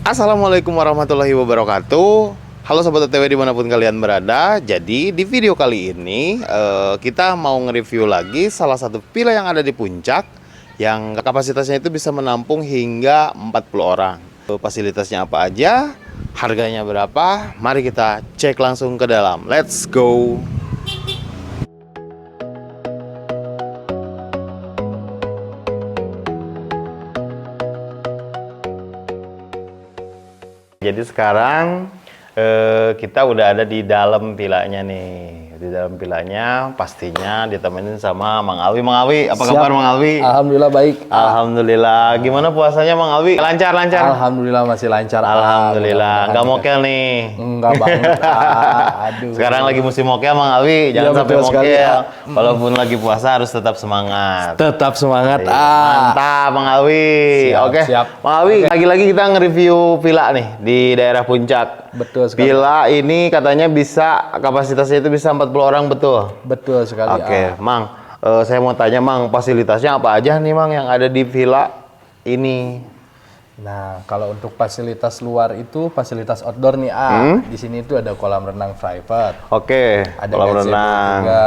Assalamualaikum warahmatullahi wabarakatuh. Halo Sobat OTW dimanapun kalian berada. Jadi di video kali ini kita mau nge-review lagi salah satu villa yang ada di Puncak, yang kapasitasnya itu bisa menampung hingga 40 orang. Fasilitasnya apa aja, harganya berapa, mari kita cek langsung ke dalam. Let's go. Jadi sekarang kita udah ada di dalam villanya nih. Di dalam villanya pastinya ditemenin sama Mang Alwi. Mang Alwi, apa kabar Mang Alwi? Alhamdulillah baik. Alhamdulillah. Gimana puasanya Mang Alwi? Lancar? Alhamdulillah masih lancar. Alhamdulillah. Nggak mokel nih? Enggak banget. Aduh. Sekarang lagi musim mokel Mang Alwi. Jangan sampai mokel. Walaupun lagi puasa harus tetap semangat. Tetap semangat. Mantap Mang Alwi. Oke. Mang Alwi, lagi-lagi kita nge-review villa nih di daerah Puncak. Betul sekali. Villa ini katanya bisa, kapasitasnya itu bisa 40 orang, betul? Betul sekali. Oke, Mang, saya mau tanya Mang, fasilitasnya apa aja nih Mang yang ada di villa ini? Nah, kalau untuk fasilitas luar itu fasilitas outdoor nih, di sini tuh ada kolam renang private. Oke, ada kolam renang juga.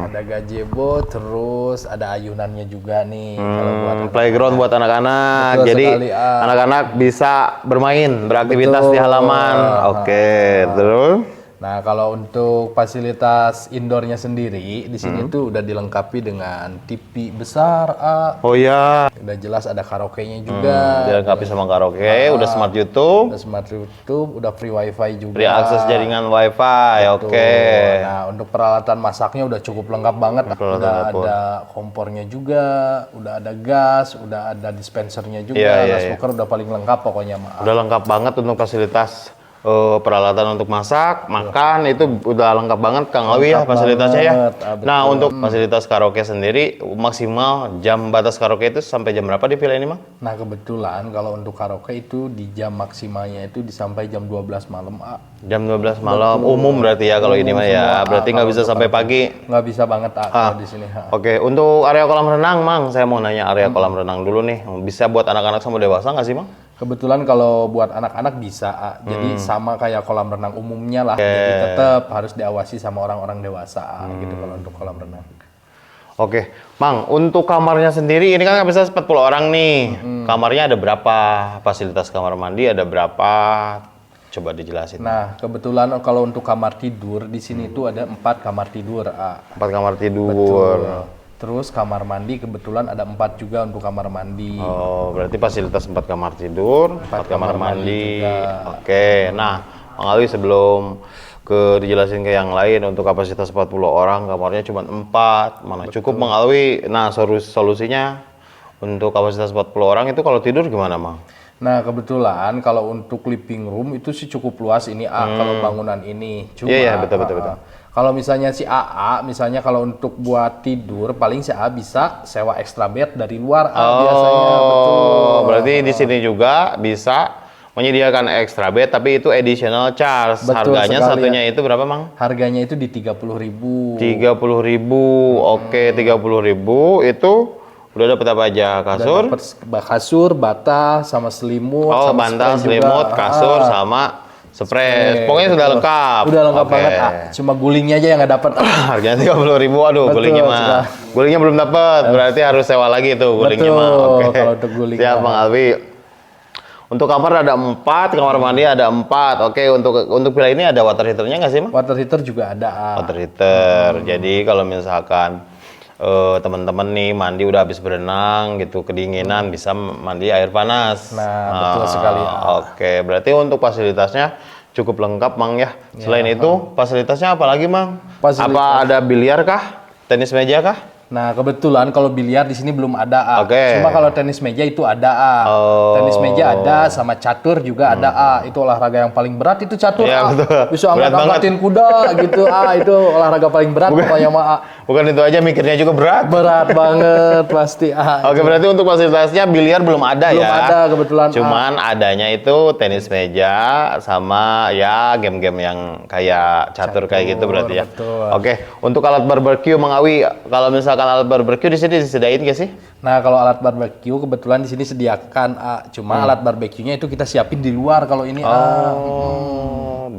Ada gazebo, terus ada ayunannya juga nih. Kalau buat playground buat anak-anak. Jadi anak-anak bisa bermain, beraktivitas di halaman. Oke, terus? Nah, kalau untuk fasilitas indoornya sendiri, di sini tuh udah dilengkapi dengan TV besar, Oh ya. udah jelas ada karaoke-nya juga. Dilengkapi sama karaoke, udah smart YouTube. Udah smart YouTube, udah free wifi juga. Free akses jaringan wifi, oke. Nah, untuk peralatan masaknya udah cukup lengkap banget. Udah ada kompornya juga, udah ada gas, udah ada dispensernya juga, rice cooker udah paling lengkap pokoknya. Udah lengkap banget untuk fasilitas peralatan untuk masak, makan itu udah lengkap banget Kang Alwi ya fasilitasnya ya. Nah, untuk fasilitas karaoke sendiri maksimal jam batas karaoke itu sampai jam berapa di villa ini, Mang? Nah, kebetulan kalau untuk karaoke itu di jam maksimalnya itu sampai jam 12 malam, Jam 12 malam umum berarti ya kalau ini mah ya. Berarti nggak bisa sampai pagi. Nggak bisa banget kalau di sini. Oke, untuk area kolam renang, Mang, saya mau nanya area kolam renang dulu nih. Bisa buat anak-anak sama dewasa nggak sih, Mang? Kebetulan kalau buat anak-anak bisa, jadi sama kayak kolam renang umumnya lah. Jadi tetap harus diawasi sama orang-orang dewasa gitu kalau untuk kolam renang. Oke, Mang, untuk kamarnya sendiri ini kan bisa 40 orang nih. Kamarnya ada berapa? Fasilitas kamar mandi ada berapa? Coba dijelasin. Nah, kebetulan kalau untuk kamar tidur di sini tuh ada 4 kamar tidur. 4 kamar tidur. Betul. Terus kamar mandi kebetulan ada 4 juga untuk kamar mandi. Oh, berarti fasilitas 4 kamar tidur, 4 kamar mandi. Oke, nah, Mang Alwi sebelum dijelasin ke yang lain untuk kapasitas 40 orang, kamarnya cuma 4. Mana cukup Mang Alwi? Nah, solusinya untuk kapasitas 40 orang itu kalau tidur gimana, Mang? Nah, kebetulan kalau untuk living room itu sih cukup luas ini kalau bangunan ini. Cuma Iya, betul. kalau misalnya si AA, misalnya kalau untuk buat tidur, paling si AA bisa sewa extra bed dari luar biasanya. Betul. Berarti di sini juga bisa menyediakan extra bed, tapi itu additional charge. Betul Harganya sekali, satunya itu berapa, Mang? Harganya itu di 30.000. 30.000. Oke, 30.000 itu udah dapat apa aja? Kasur? Kasur, bantal, sama selimut. Oh, sama bantal, selimut, kasur, sama spray. Pokoknya sudah lengkap. Udah lengkap banget. Cuma gulingnya aja yang nggak dapat. Harganya 30.000. Aduh, gulingnya mah. Gulingnya belum dapat. Berarti harus sewa lagi tuh gulingnya mah. Oke. Kalau untuk guling. Siap, Bang Alwi. Untuk kamar ada 4, kamar mandi ada 4. Oke, untuk villa ini ada water heater-nya nggak sih, Mang? Water heater juga ada. Water heater. Jadi kalau misalkan teman-teman nih mandi udah habis berenang gitu kedinginan bisa mandi air panas. Nah, betul sekali. Oke, berarti untuk fasilitasnya cukup lengkap, Mang ya. Selain itu fasilitasnya apa lagi, Mang? Apa ada biliar kah? Tenis meja kah? Nah, kebetulan kalau biliar di sini belum ada. Oke. Cuma kalau tenis meja itu ada. Tenis meja ada, sama catur juga ada. Itu olahraga yang paling berat itu catur. Iya, betul. Bisa angkat-angkatin kuda gitu. Itu olahraga paling berat pokoknya mah. Bukan itu aja, mikirnya juga berat. Berat banget pasti. Oke, berarti untuk fasilitasnya biliar belum ada ya? Belum ada kebetulan. Cuman adanya itu tenis meja sama ya game-game yang kayak catur kayak gitu berarti ya. Betul. Oke, untuk alat barbeque Mang Alwi, kalau misalkan misalkan alat barbeque di sini disediain gak sih? Nah, kalau alat barbeque kebetulan di sini sediakan, cuma alat barbeque-nya itu kita siapin di luar kalau ini.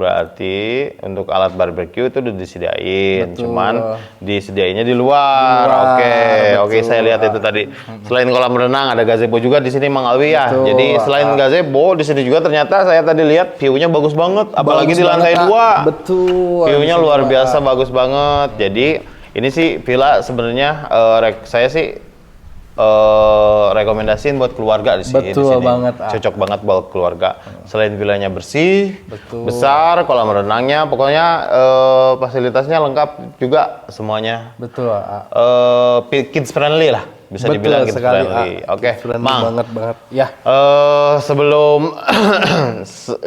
Berarti untuk alat barbeque itu udah disediain, Betul. cuman disediainnya di luar. Oke, saya lihat itu tadi. Selain kolam renang ada gazebo juga di sini Mang Alwi ya. Betul. Jadi selain gazebo di sini juga ternyata saya tadi lihat view-nya bagus banget, apalagi di lantai 2. Betul. View-nya luar biasa bagus banget. Jadi ini sih villa sebenarnya saya sih rekomendasiin buat keluarga di sini. Betul banget. Cocok banget buat keluarga. Selain villanya bersih, Betul. besar, kolam renangnya, pokoknya fasilitasnya lengkap juga semuanya. Betul. Kids friendly lah, bisa Betul dibilang kids sekali, friendly. Oke, Friendly Mang. banget. Ya, Sebelum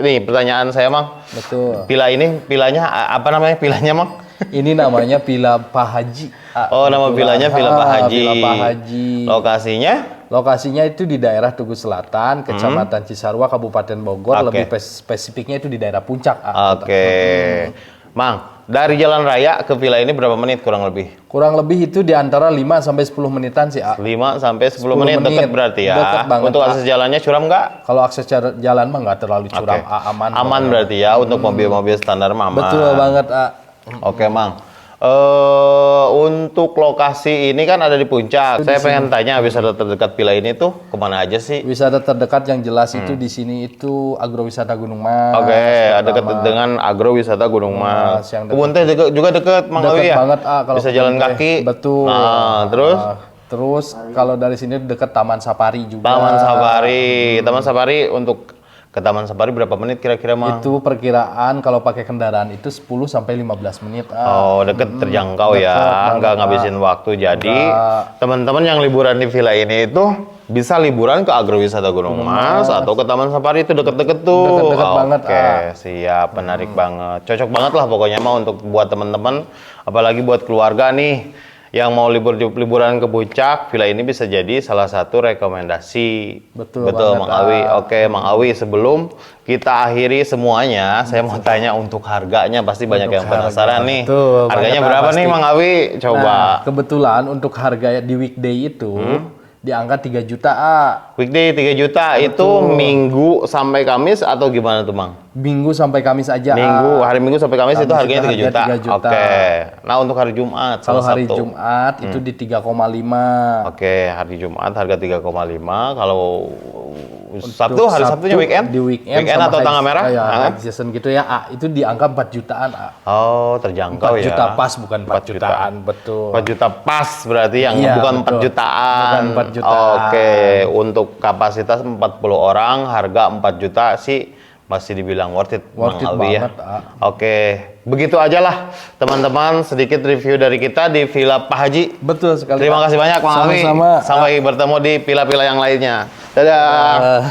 nih pertanyaan saya, Mang. betul. Villanya apa namanya villanya, Mang? Ini namanya Villa Pak Haji. Oh, nama villanya Villa Pak Haji. Villa Pak Haji. Lokasinya? Lokasinya itu di daerah Tugu Selatan, Kecamatan Cisarua, Kabupaten Bogor. Lebih spesifiknya itu di daerah Puncak. Oke. Mang, dari jalan raya ke villa ini berapa menit kurang lebih? Kurang lebih itu di antara 5 sampai 10 menitan sih, 5 sampai 10 menit dekat berarti ya. Dekat banget, untuk akses jalannya curam nggak? Kalau akses jalan mah nggak terlalu curam, aman. Aman berarti ya untuk mobil-mobil standar mah aman. Betul banget, Oke, Mang. Untuk lokasi ini kan ada di puncak. Saya pengen tanya wisata terdekat villa ini tuh kemana aja sih? Wisata terdekat yang jelas itu di sini itu agrowisata Gunung Mas. Oke, dekat dengan agrowisata Gunung Mas. yang dekat. Kebun teh juga dekat, Mang Alwi ya? Banget, kalau bisa jalan kebun teh. kaki. Betul. Nah, terus? Terus kalau dari sini dekat Taman Safari juga. Taman Safari untuk ke Taman Safari berapa menit kira-kira, Mang? Itu perkiraan kalau pakai kendaraan itu 10 sampai 15 menit. Oh, deket terjangkau ya, nggak ngabisin waktu. Jadi teman-teman yang liburan di villa ini itu bisa liburan ke agrowisata Gunung Mas atau ke Taman Safari itu deket-deket tuh. Deket-deket banget. Oke, siap, menarik banget. Cocok banget lah pokoknya mah untuk buat teman-teman, apalagi buat keluarga nih yang mau liburan ke puncak, villa ini bisa jadi salah satu rekomendasi. Betul banget, Mang Alwi. Oke, Mang Alwi, sebelum kita akhiri semuanya, saya mau tanya untuk harganya, pasti banyak yang penasaran nih. Betul, Harganya banyak berapa pasti. nih, Mang Alwi? Coba. Nah, kebetulan untuk harga di weekday itu di angka 3 juta, Weekday 3 juta, itu Minggu sampai Kamis atau gimana tuh, Mang? Minggu sampai Kamis aja. Hari Minggu sampai Kamis itu harganya 3 juta. 3 juta. Oke. Nah, untuk hari Jumat, Kalau salah hari satu. Jumat itu di 3,5. Oke, hari Jumat harga 3,5. Kalau Sabtu, hari Sabtunya weekend? Di weekend sama atau tanggal merah? Ya, Hah? high season gitu ya. Itu di angka 4 jutaan. Oh, terjangkau 4 ya. juta pas, bukan 4 jutaan. Betul. 4 juta pas berarti yang Iya, bukan 4 betul. jutaan. Bukan 4 jutaan. Oke, untuk kapasitas 40 orang, harga 4 juta sih masih dibilang worth it, Worth it Mang Alwi ya. banget, Oke, begitu aja lah teman-teman, sedikit review dari kita di Villa Pak Haji. Betul sekali. Terima kasih banyak, Mang Alwi. Sama-sama. Sampai bertemu di villa-villa yang lainnya. Dadah.